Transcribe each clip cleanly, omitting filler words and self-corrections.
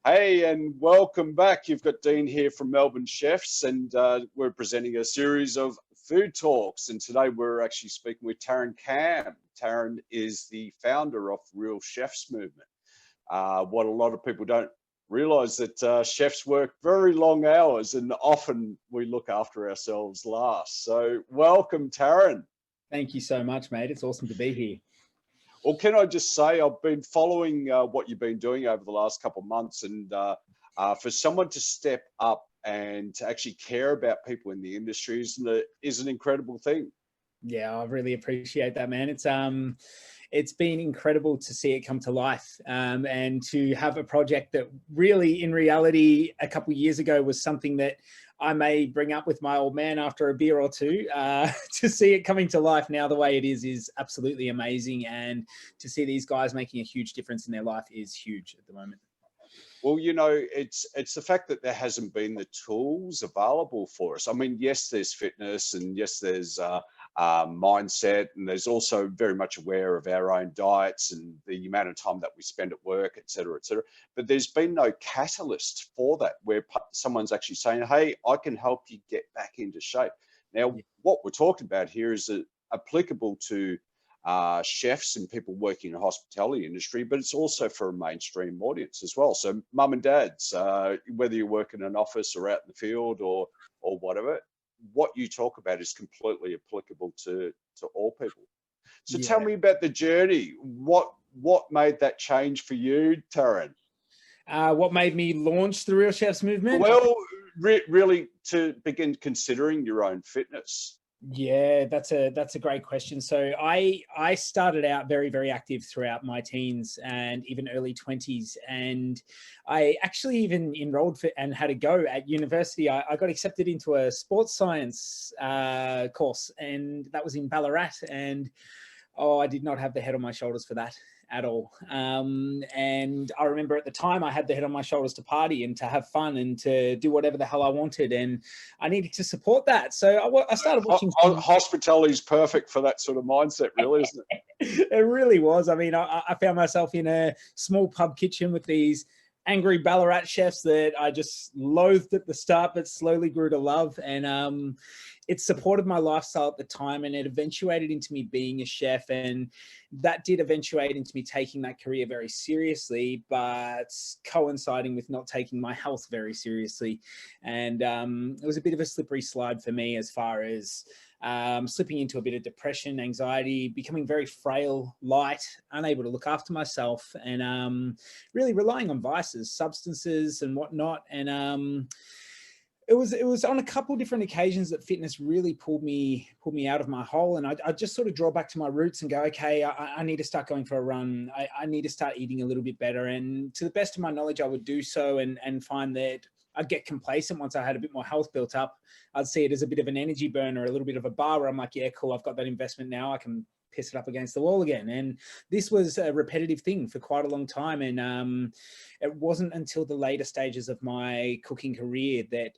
Hey, and welcome back. You've got Dean here from Melbourne Chefs, and we're presenting a series of food talks. And today we're actually speaking with Tarren Camm. Tarren is the founder of Real Chefs Movement. What a lot of people don't realize that chefs work very long hours, and often we look after ourselves last. So welcome, Tarren. Thank you so much, mate. It's awesome to be here. Well, can I just say I've been following what you've been doing over the last couple of months, and for someone to step up and to actually care about people in the industry is an incredible thing. Yeah, I really appreciate that, man. It's been incredible to see it come to life, and to have a project that really, in reality, a couple of years ago was something that I may bring up with my old man after a beer or two. To see it coming to life now the way it is absolutely amazing. And to see these guys making a huge difference in their life is huge at the moment. Well, you know, it's the fact that there hasn't been the tools available for us. I mean, yes, there's fitness, and yes, there's mindset, and there's also very much aware of our own diets and the amount of time that we spend at work, et cetera, et cetera. But there's been no catalyst for that where someone's actually saying, hey, I can help you get back into shape. Now, what we're talking about here is applicable to chefs and people working in the hospitality industry, but it's also for a mainstream audience as well. So mum and dads, whether you work in an office or out in the field or whatever, what you talk about is completely applicable to all people. So tell me about the journey. What made that change for you, Tarren? What made me launch the Real Chefs Movement? Well, really to begin considering your own fitness. Yeah, that's a great question. So I started out very, very active throughout my teens and even early 20s. And I actually even enrolled for and had a go at university. I got accepted into a sports science course, and that was in Ballarat. And I did not have the head on my shoulders for that at all. And I remember at the time I had the head on my shoulders to party and to have fun and to do whatever the hell I wanted. And I needed to support that. So I started watching. Hospitality is perfect for that sort of mindset, really, isn't it? It really was. I mean, I found myself in a small pub kitchen with these angry Ballarat chefs that I just loathed at the start, but slowly grew to love. And it supported my lifestyle at the time, and it eventuated into me being a chef. And that did eventuate into me taking that career very seriously, but coinciding with not taking my health very seriously. And it was a bit of a slippery slide for me as far as slipping into a bit of depression, anxiety, becoming very frail, light, unable to look after myself, and really relying on vices, substances and whatnot. And it was on a couple of different occasions that fitness really pulled me out of my hole. And I just sort of draw back to my roots and go, okay, I need to start going for a run. I need to start eating a little bit better. And to the best of my knowledge, I would do so and find that I'd get complacent once I had a bit more health built up. I'd see it as a bit of an energy burner, a little bit of a bar where I'm like, yeah, cool, I've got that investment now. I can piss it up against the wall again. And this was a repetitive thing for quite a long time. And it wasn't until the later stages of my cooking career that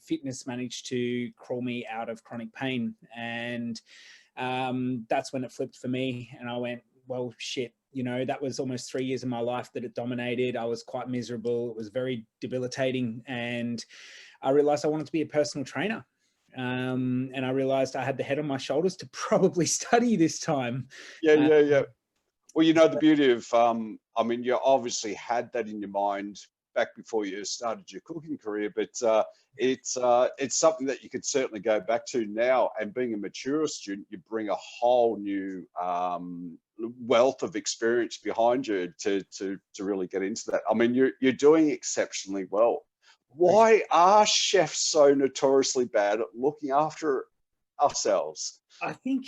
fitness managed to crawl me out of chronic pain. And that's when it flipped for me. And I went, well, shit, you know, that was almost 3 years of my life that it dominated. I was quite miserable. It was very debilitating. And I realized I wanted to be a personal trainer. And I realized I had the head on my shoulders to probably study this time. Yeah. Well, you know, the beauty of, I mean, you obviously had that in your mind back before you started your cooking career, but it's something that you could certainly go back to now. And being a mature student, you bring a whole new wealth of experience behind you to really get into that. I mean, you're doing exceptionally well. Why are chefs so notoriously bad at looking after ourselves? I think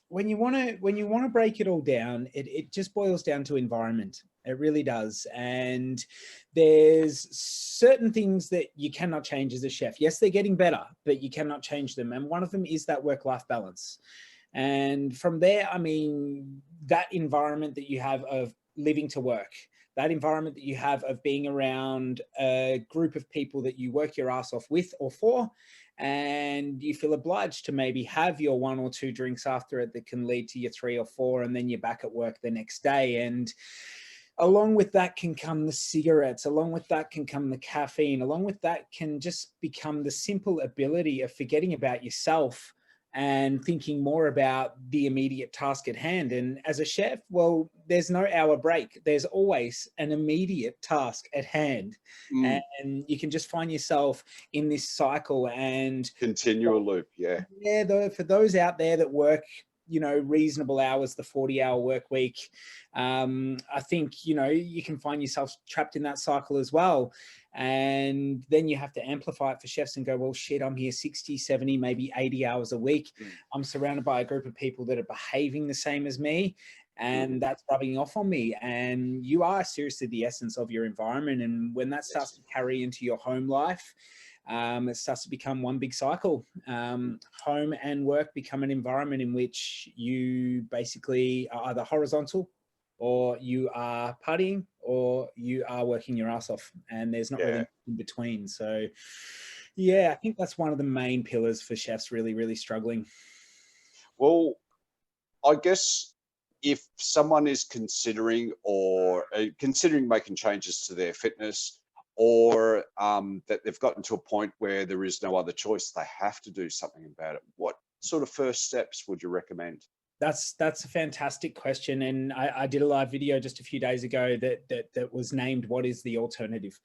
when you want to break it all down, it just boils down to environment. It really does. And there's certain things that you cannot change as a chef. Yes, they're getting better, but you cannot change them. And one of them is that work-life balance. And from there, I mean, that environment that you have of living to work, that environment that you have of being around a group of people that you work your ass off with or for, and you feel obliged to maybe have your 1 or 2 drinks after it that can lead to your 3 or 4, and then you're back at work the next day. And along with that can come the cigarettes, along with that can come the caffeine, along with that can just become the simple ability of forgetting about yourself and thinking more about the immediate task at hand. And as a chef, well, there's no hour break. There's always an immediate task at hand. Mm. And you can just find yourself in this cycle. And Continual loop, yeah. yeah, though, for those out there that work, you know, reasonable hours, the 40-hour work week, I think, you know, you can find yourself trapped in that cycle as well. And then you have to amplify it for chefs and go, well, shit, I'm here 60, 70, maybe 80 hours a week. I'm surrounded by a group of people that are behaving the same as me, and that's rubbing off on me. And you are seriously the essence of your environment. And when that starts to carry into your home life, it starts to become one big cycle. Home and work become an environment in which you basically are either horizontal, or you are partying, or you are working your ass off, and there's not really in between. So yeah, I think that's one of the main pillars for chefs really, really struggling. Well, I guess if someone is considering or considering making changes to their fitness, or that they've gotten to a point where there is no other choice, they have to do something about it, what sort of first steps would you recommend? That's a fantastic question, and I did a live video just a few days ago that was named "What is the alternative?"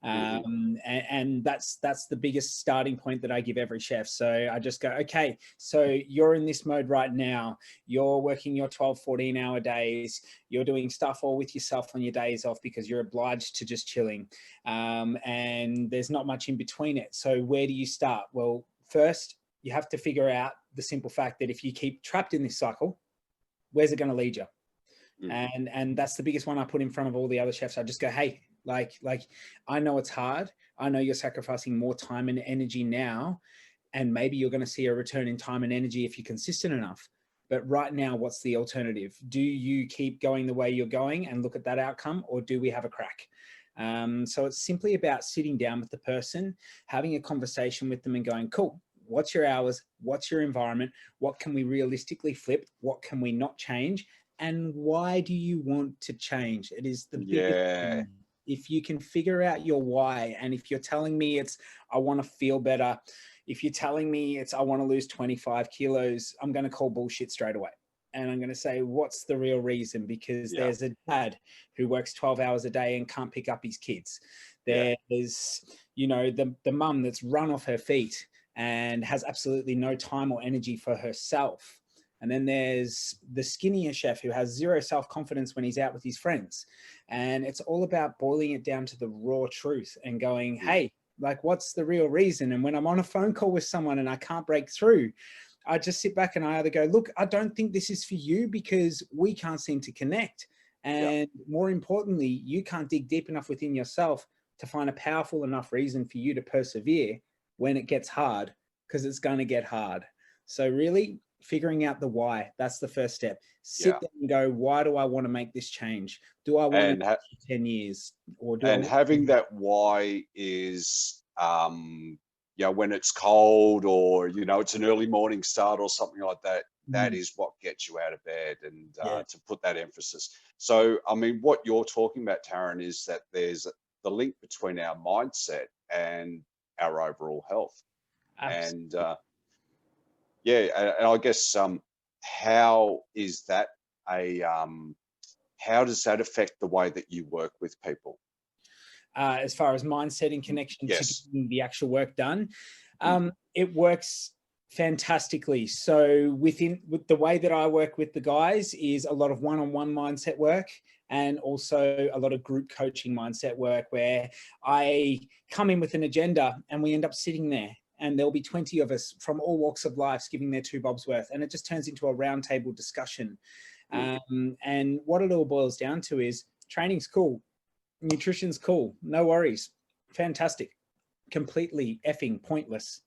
And that's the biggest starting point that I give every chef. So I just go, okay, so you're in this mode right now. You're working your 12, 14-hour days. You're doing stuff all with yourself on your days off because you're obliged to just chilling, and there's not much in between it. So where do you start? Well, first, you have to figure out the simple fact that if you keep trapped in this cycle, where's it going to lead you? And that's the biggest one I put in front of all the other chefs. I just go, hey, like I know it's hard. I know you're sacrificing more time and energy now, and maybe you're going to see a return in time and energy if you're consistent enough. But right now, what's the alternative? Do you keep going the way you're going and look at that outcome, or do we have a crack? So it's simply about sitting down with the person, having a conversation with them and going, cool, what's your hours? What's your environment? What can we realistically flip? What can we not change? And why do you want to change? It is the biggest thing. If you can figure out your why, and if you're telling me it's, I want to feel better, if you're telling me it's, I want to lose 25 kilos, I'm going to call bullshit straight away. And I'm going to say, what's the real reason? Because there's a dad who works 12 hours a day and can't pick up his kids. There's, you know, the mum that's run off her feet and has absolutely no time or energy for herself. And then there's the skinnier chef who has zero self-confidence when he's out with his friends. And it's all about boiling it down to the raw truth and going, hey, like, what's the real reason? And when I'm on a phone call with someone and I can't break through, I just sit back and I either go, look, I don't think this is for you because we can't seem to connect. And more importantly, you can't dig deep enough within yourself to find a powerful enough reason for you to persevere when it gets hard, because it's going to get hard. So really figuring out the why, that's the first step. Sit there and go, why do I want to make this change? Do I want to 10 years? Or do having that why is, when it's cold, or, you know, it's an early morning start or something like that, that is what gets you out of bed, and to put that emphasis. So, I mean, what you're talking about, Tarren, is that there's the link between our mindset and our overall health. Absolutely. And and I guess how is that how does that affect the way that you work with people? As far as mindset and connection to getting the actual work done, it works fantastically. So with the way that I work with the guys is a lot of one-on-one mindset work, and also a lot of group coaching mindset work, where I come in with an agenda and we end up sitting there, and there'll be 20 of us from all walks of life giving their 2 bobs worth, and it just turns into a roundtable discussion. And what it all boils down to is training's cool, nutrition's cool, no worries, fantastic, completely effing pointless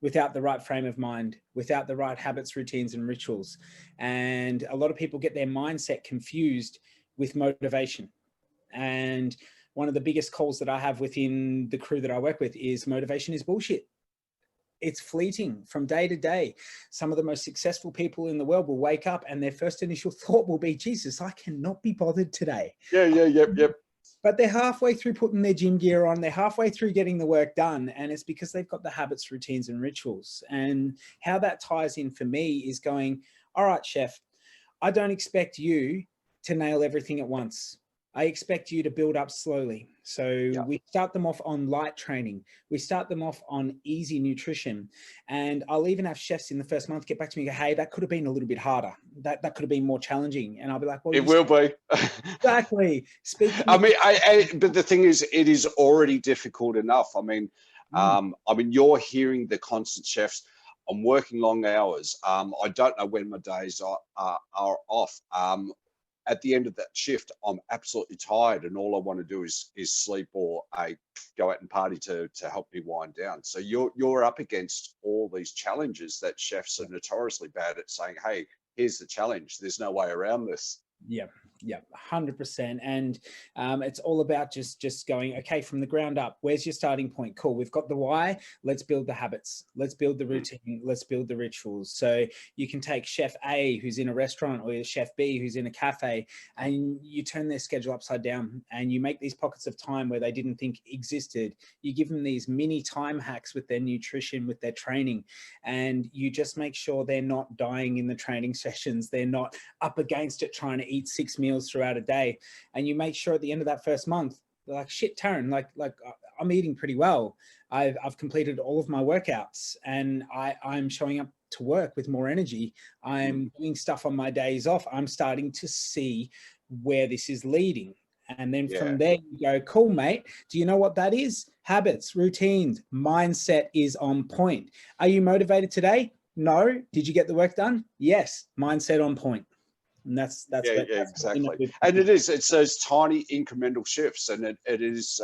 without the right frame of mind, without the right habits, routines, and rituals. And a lot of people get their mindset confused with motivation. And one of the biggest calls that I have within the crew that I work with is motivation is bullshit. it's fleeting from day to day. Some of the most successful people in the world will wake up and their first initial thought will be, Jesus, I cannot be bothered today. Yep. But they're halfway through putting their gym gear on. They're halfway through getting the work done. And it's because they've got the habits, routines, and rituals. And how that ties in for me is going, all right, chef, I don't expect you to nail everything at once. I expect you to build up slowly. So we start them off on light training. We start them off on easy nutrition. And I'll even have chefs in the first month get back to me and go, hey, that could have been a little bit harder. That could have been more challenging. And I'll be like, well, it will be. Exactly. I mean, but the thing is, it is already difficult enough. I mean, you're hearing the constant chefs. I'm working long hours. I don't know when my days are off. At the end of that shift, I'm absolutely tired, and all I want to do is sleep or go out and party to help me wind down. So you're up against all these challenges that chefs are notoriously bad at saying, "Hey, here's the challenge. There's no way around this." Yeah, 100%. And it's all about just going, okay, from the ground up, where's your starting point? Cool. We've got the why. Let's build the habits. Let's build the routine. Let's build the rituals. So you can take Chef A, who's in a restaurant, or Chef B, who's in a cafe, and you turn their schedule upside down and you make these pockets of time where they didn't think existed. You give them these mini time hacks with their nutrition, with their training, and you just make sure they're not dying in the training sessions. They're not up against it trying to eat 6 meals throughout a day. And you make sure at the end of that first month, they're like, shit, Tarren, like I'm eating pretty well. I've completed all of my workouts and I'm showing up to work with more energy. I'm doing stuff on my days off. I'm starting to see where this is leading. And then from there you go, cool, mate. Do you know what that is? Habits, routines, mindset is on point. Are you motivated today? No. Did you get the work done? Yes. Mindset on point. And that's exactly. And it's those tiny incremental shifts. And it is,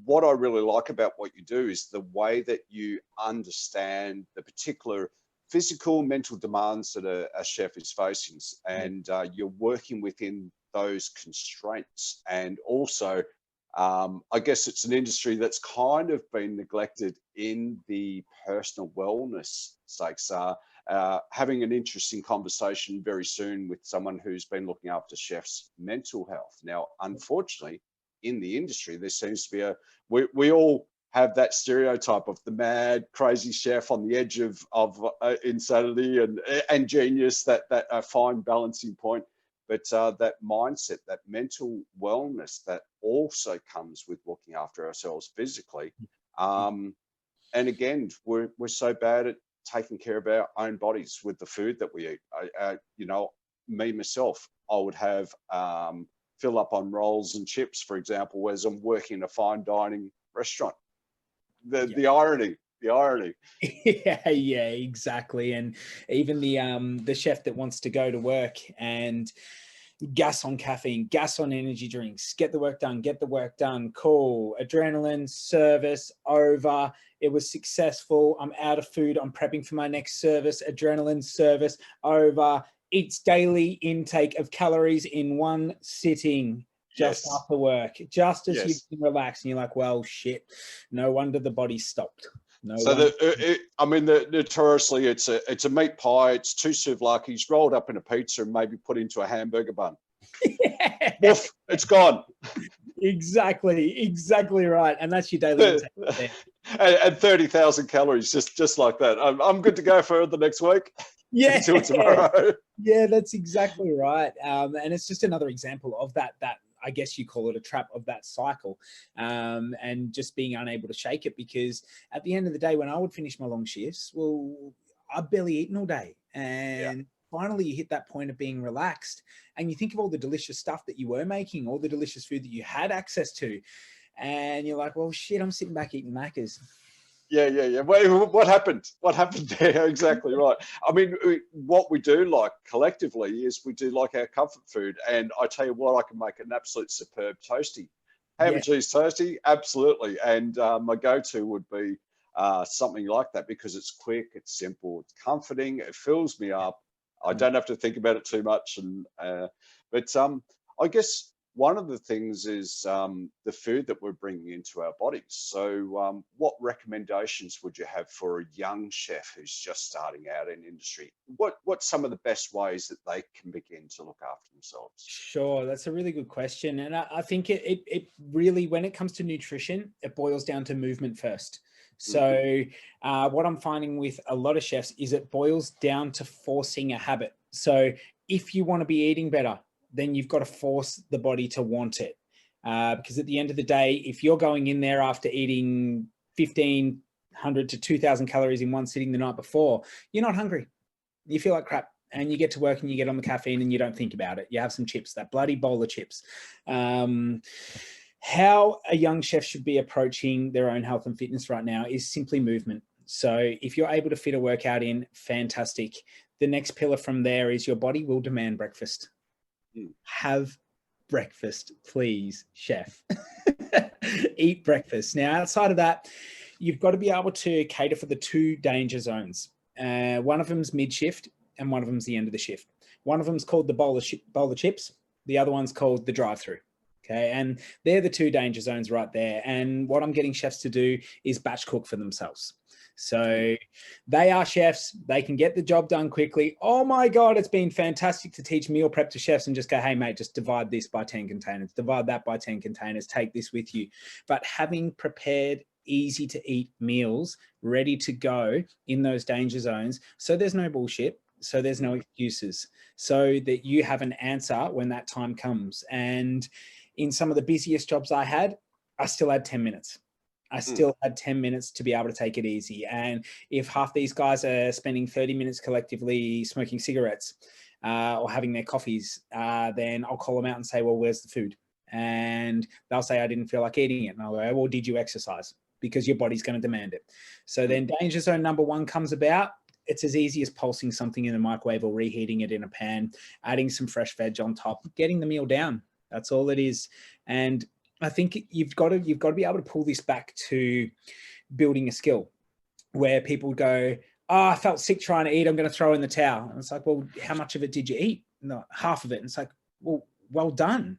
what I really like about what you do is the way that you understand the particular physical, mental demands that a chef is facing. And you're working within those constraints. And also, I guess it's an industry that's kind of been neglected in the personal wellness stakes. Having an interesting conversation very soon with someone who's been looking after chefs' mental health. Now, unfortunately, in the industry, there seems to be we all have that stereotype of the mad, crazy chef on the edge of insanity and genius, that fine balancing point. But that mindset, that mental wellness that also comes with looking after ourselves physically. And again, we're so bad at taking care of our own bodies with the food that we eat. Myself, I would have fill up on rolls and chips, for example, as I'm working in a fine dining restaurant. The irony. Yeah, exactly. And even the chef that wants to go to work and gas on caffeine, gas on energy drinks, get the work done, cool, adrenaline, service, over, it was successful, I'm out of food, I'm prepping for my next service, adrenaline, service, over, eats daily intake of calories in one sitting, just after work, just as you can relax, and you're like, well, shit, no wonder the body stopped. Notoriously, it's a meat pie. It's 2 souvlaki's rolled up in a pizza and maybe put into a hamburger bun. Woof, it's gone. Exactly right. And that's your daily intake. And 30,000 calories, just like that. I'm good to go for the next week. Yeah. Until tomorrow. Yeah, that's exactly right. And it's just another example of that I guess you call it a trap of that cycle, and just being unable to shake it, because at the end of the day, when I would finish my long shifts, well, I've barely eaten all day. And finally you hit that point of being relaxed and you think of all the delicious stuff that you were making, all the delicious food that you had access to. And you're like, well, shit, I'm sitting back eating Maccas. Yeah. Wait, what happened? What happened there? Exactly right. I mean, what we do like collectively is we do like our comfort food. And I tell you what, I can make an absolute superb toasty. Ham and cheese toasty, absolutely. And my go-to would be something like that, because it's quick, it's simple, it's comforting, it fills me up. I don't have to think about it too much. And but I guess one of the things is the food that we're bringing into our bodies. So what recommendations would you have for a young chef who's just starting out in industry? What's some of the best ways that they can begin to look after themselves? Sure, that's a really good question. And I think it really, when it comes to nutrition, it boils down to movement first. So what I'm finding with a lot of chefs is it boils down to forcing a habit. So if you want to be eating better, then you've got to force the body to want it. Because at the end of the day, if you're going in there after eating 1,500 to 2,000 calories in one sitting the night before, you're not hungry. You feel like crap. And you get to work and you get on the caffeine and you don't think about it. You have some chips, that bloody bowl of chips. How a young chef should be approaching their own health and fitness right now is simply movement. So if you're able to fit a workout in, fantastic. The next pillar from there is your body will demand breakfast. Have breakfast, please, chef. Eat breakfast. Now, outside of that, you've got to be able to cater for the two danger zones. One of them's mid-shift and one of them's the end of the shift. One of them's called the bowl of chips. The other one's called the drive-through. Okay, and they're the two danger zones right there. And what I'm getting chefs to do is batch cook for themselves. So they are chefs. They can get the job done quickly. Oh my God, it's been fantastic to teach meal prep to chefs and just go, hey mate, just divide this by 10 containers, divide that by 10 containers, take this with you. But having prepared easy to eat meals ready to go in those danger zones, so there's no bullshit, so there's no excuses, so that you have an answer when that time comes. And in some of the busiest jobs I had, I still had 10 minutes. I still had 10 minutes to be able to take it easy. And if half these guys are spending 30 minutes collectively smoking cigarettes or having their coffees, then I'll call them out and say, well, where's the food? And they'll say, I didn't feel like eating it. And I'll go, well, did you exercise? Because your body's going to demand it. So then danger zone number one comes about. It's as easy as pulsing something in the microwave or reheating it in a pan, adding some fresh veg on top, getting the meal down. That's all it is. And I think you've got to be able to pull this back to building a skill where people go, oh, I felt sick trying to eat, I'm going to throw in the towel. And it's like, well, how much of it did you eat? No, half of it. And it's like, well done.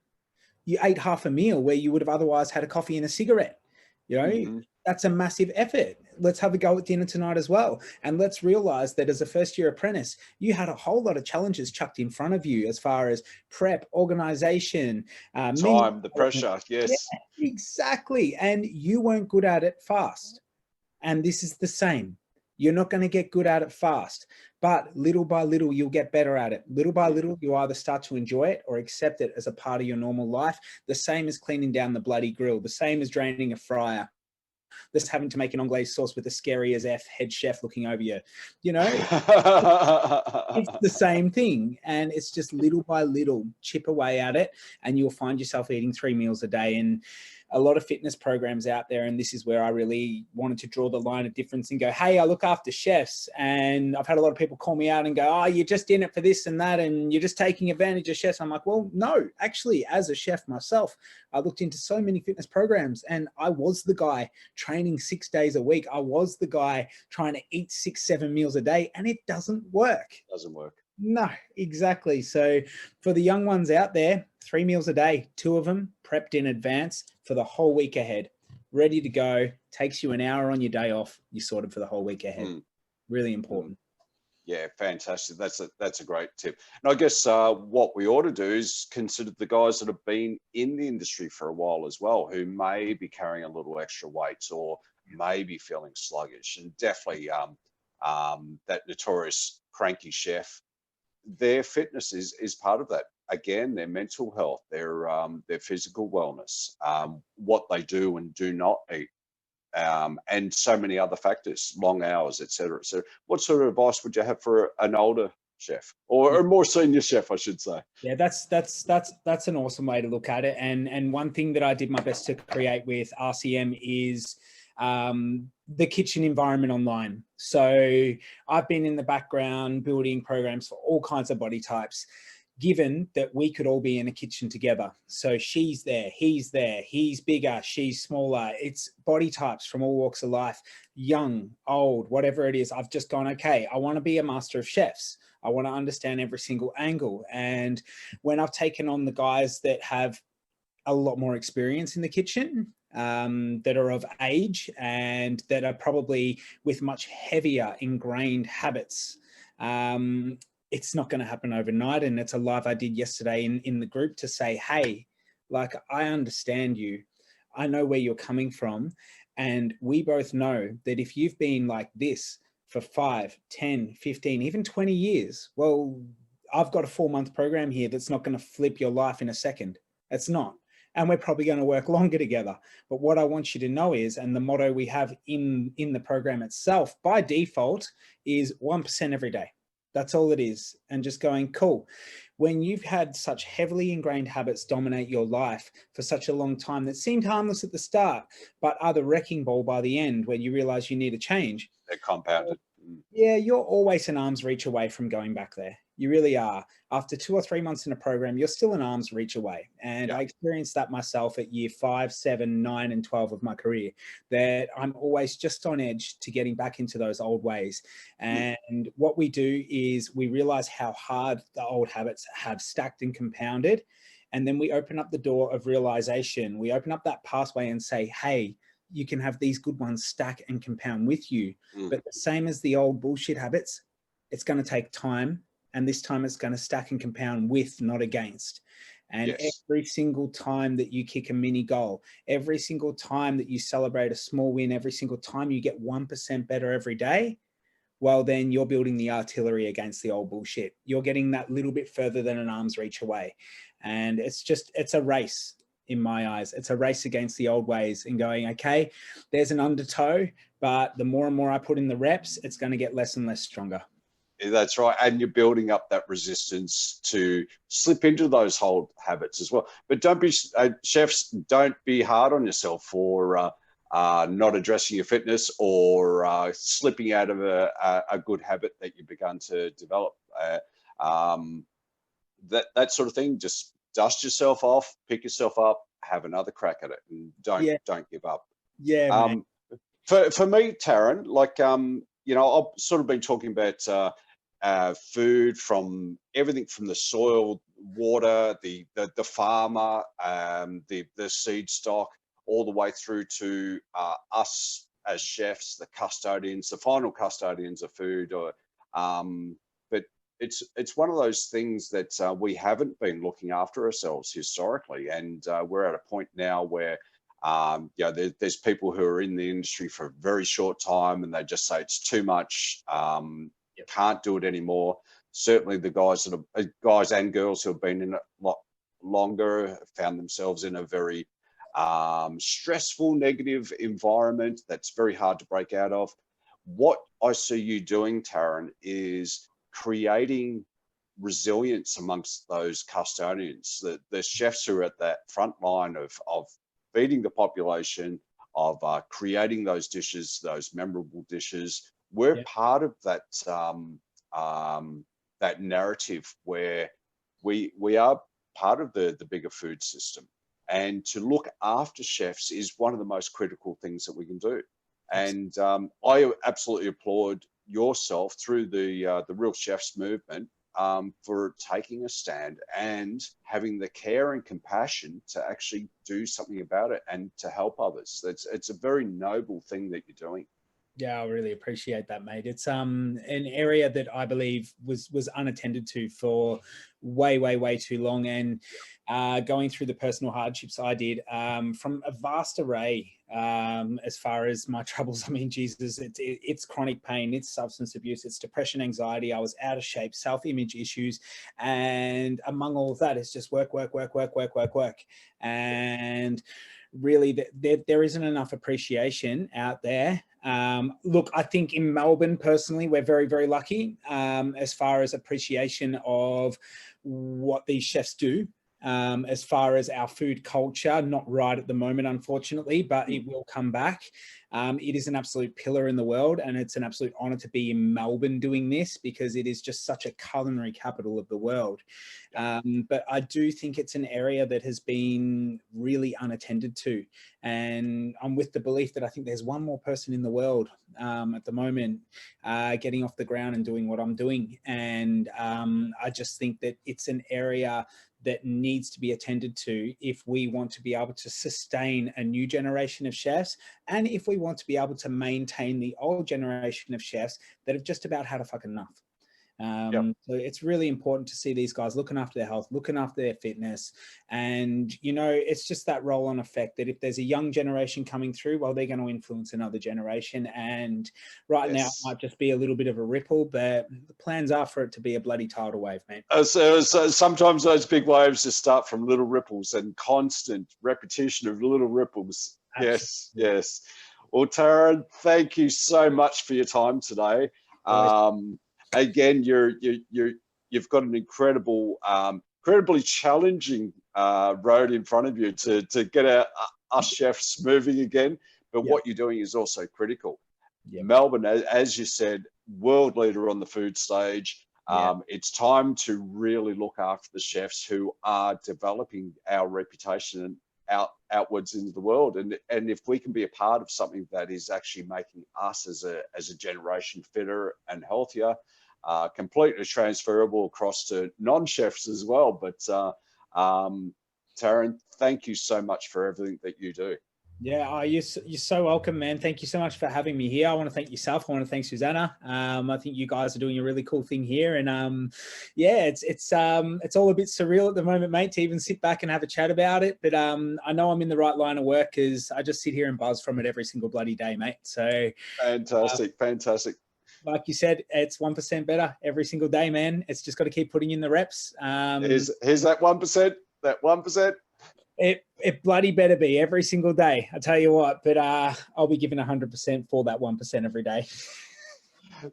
You ate half a meal where you would have otherwise had a coffee and a cigarette. You know, that's a massive effort. Let's have a go at dinner tonight as well. And let's realize that as a first-year apprentice, you had a whole lot of challenges chucked in front of you as far as prep, organization, time, the pressure. Yes, yeah, exactly. And you weren't good at it fast. And this is the same. You're not going to get good at it fast, but little by little, you'll get better at it. Little by little, you either start to enjoy it or accept it as a part of your normal life. The same as cleaning down the bloody grill, the same as draining a fryer, just having to make an anglaise sauce with a scary as F head chef looking over you. You know, it's the same thing. And it's just little by little, chip away at it, and you'll find yourself eating 3 meals a day. And a lot of fitness programs out there, and this is where I really wanted to draw the line of difference and go, hey, I look after chefs. And I've had a lot of people call me out and go, oh, you're just in it for this and that, and you're just taking advantage of chefs. I'm like, well, no, actually, as a chef myself, I looked into so many fitness programs, and I was the guy training 6 days a week. I was the guy trying to eat 6-7 meals a day, and it doesn't work. Doesn't work. No, exactly. So for the young ones out there, 3 meals a day, 2 of them prepped in advance for the whole week ahead, ready to go. Takes you an hour on your day off. You're sorted for the whole week ahead. Really important. Yeah, fantastic. That's a great tip. And I guess what we ought to do is consider the guys that have been in the industry for a while as well, who may be carrying a little extra weight or may be feeling sluggish. And definitely that notorious cranky chef, their fitness is part of that. Again, their mental health, their physical wellness, what they do and do not eat, and so many other factors, long hours, etc. So what sort of advice would you have for an older chef or a more senior chef, I should say? Yeah, that's an awesome way to look at it. And one thing that I did my best to create with RCM is the kitchen environment online. So I've been in the background building programs for all kinds of body types, given that we could all be in a kitchen together. So she's there, he's bigger, she's smaller. It's body types from all walks of life, young, old, whatever it is. I've just gone, okay, I want to be a master of chefs. I want to understand every single angle. And when I've taken on the guys that have a lot more experience in the kitchen, that are of age and that are probably with much heavier ingrained habits. It's not going to happen overnight. And it's a live I did yesterday in the group to say, hey, like, I understand you. I know where you're coming from. And we both know that if you've been like this for 5, 10, 15, even 20 years, well, I've got a 4-month program here that's not going to flip your life in a second. It's not. And we're probably going to work longer together. But what I want you to know is, and the motto we have in the program itself by default is 1% every day. That's all it is. And just going, cool. When you've had such heavily ingrained habits dominate your life for such a long time that seemed harmless at the start, but are the wrecking ball by the end when you realize you need a change. They're compounded. Yeah, you're always an arm's reach away from going back there. You really are. After 2 or 3 months in a program, you're still an arm's reach away. And I experienced that myself at year 5, 7, 9, and 12 of my career, that I'm always just on edge to getting back into those old ways. And what we do is we realize how hard the old habits have stacked and compounded. And then we open up the door of realization. We open up that pathway and say, hey, you can have these good ones stack and compound with you. But the same as the old bullshit habits, it's going to take time. And this time it's going to stack and compound with, not against. And every single time that you kick a mini goal, every single time that you celebrate a small win, every single time you get 1% better every day, well, then you're building the artillery against the old bullshit. You're getting that little bit further than an arm's reach away. And it's a race. In my eyes, it's a race against the old ways and going, okay, there's an undertow, but the more and more I put in the reps, it's going to get less and less stronger. That's right. And you're building up that resistance to slip into those old habits as well. But don't be, chefs, don't be hard on yourself for not addressing your fitness or slipping out of a good habit that you've begun to develop. That sort of thing, just dust yourself off, pick yourself up, have another crack at it, and don't give up. Yeah. For me, Tarren, like I've sort of been talking about food, from everything from the soil, water, the farmer, the seed stock, all the way through to us as chefs, the custodians, the final custodians of food. But it's one of those things that we haven't been looking after ourselves historically, and we're at a point now where there's people who are in the industry for a very short time and they just say it's too much, can't do it anymore. Certainly the guys and girls who have been in it a lot longer found themselves in a very stressful, negative environment that's very hard to break out of. What I see you doing, Tarren, is creating resilience amongst those custodians, the chefs who are at that front line of feeding the population, of creating those dishes, those memorable dishes. We're part of that that narrative where we are part of the bigger food system, and to look after chefs is one of the most critical things that we can do. And I absolutely applaud yourself through the Real Chefs movement for taking a stand and having the care and compassion to actually do something about it and to help others. It's a very noble thing that you're doing. Yeah, I really appreciate that, mate. It's an area that I believe was unattended to for way too long. And going through the personal hardships I did, from a vast array, as far as my troubles, I mean, Jesus, it's chronic pain, it's substance abuse, it's depression, anxiety. I was out of shape, self-image issues. And among all of that, it's just work. And really, there isn't enough appreciation out there. Look, I think in Melbourne, personally, we're very lucky as far as appreciation of what these chefs do. As far as our food culture, not right at the moment, unfortunately, but it will come back. It is an absolute pillar in the world, and it's an absolute honor to be in Melbourne doing this, because it is just such a culinary capital of the world. But I do think it's an area that has been really unattended to. And I'm with the belief that I think there's one more person in the world at the moment getting off the ground and doing what I'm doing. And I just think that it's an area that needs to be attended to if we want to be able to sustain a new generation of chefs, and if we want to be able to maintain the old generation of chefs that have just about had a fucking enough. So it's really important to see these guys looking after their health, looking after their fitness. And, you know, it's just that roll-on effect that if there's a young generation coming through, well, they're going to influence another generation. And right now it might just be a little bit of a ripple, but the plans are for it to be a bloody tidal wave, mate. So sometimes those big waves just start from little ripples and constant repetition of little ripples. Absolutely. Yes. Well, Tarren, thank you so much for your time today. Again, you've got an incredibly challenging road in front of you to get us chefs moving again. But what you're doing is also critical. Melbourne, as you said, world leader on the food stage. It's time to really look after the chefs who are developing our reputation outwards into the world, and if we can be a part of something that is actually making us as a generation fitter and healthier, completely transferable across to non-chefs as well. But Tarren, thank you so much for everything that you do. Yeah, you're so welcome, man. Thank you so much for having me here. I want to thank yourself. I want to thank Susanna. I think you guys are doing a really cool thing here, and yeah, it's all a bit surreal at the moment, mate, to even sit back and have a chat about it. But I know I'm in the right line of work because I just sit here and buzz from it every single bloody day, mate. So fantastic. Like you said, it's 1% better every single day, man. It's just got to keep putting in the reps. Here's that 1%. That 1%. It bloody better be every single day. I tell you what, but I'll be giving 100% for that 1% every day.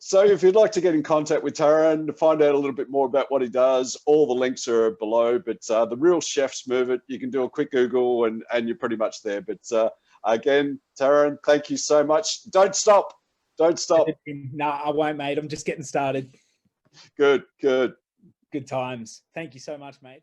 So if you'd like to get in contact with Tarren to find out a little bit more about what he does, all the links are below. But the Real Chefs Movement, you can do a quick Google and you're pretty much there. But again, Tarren, thank you so much. Don't stop. No, I won't, mate. I'm just getting started. Good times. Thank you so much, mate.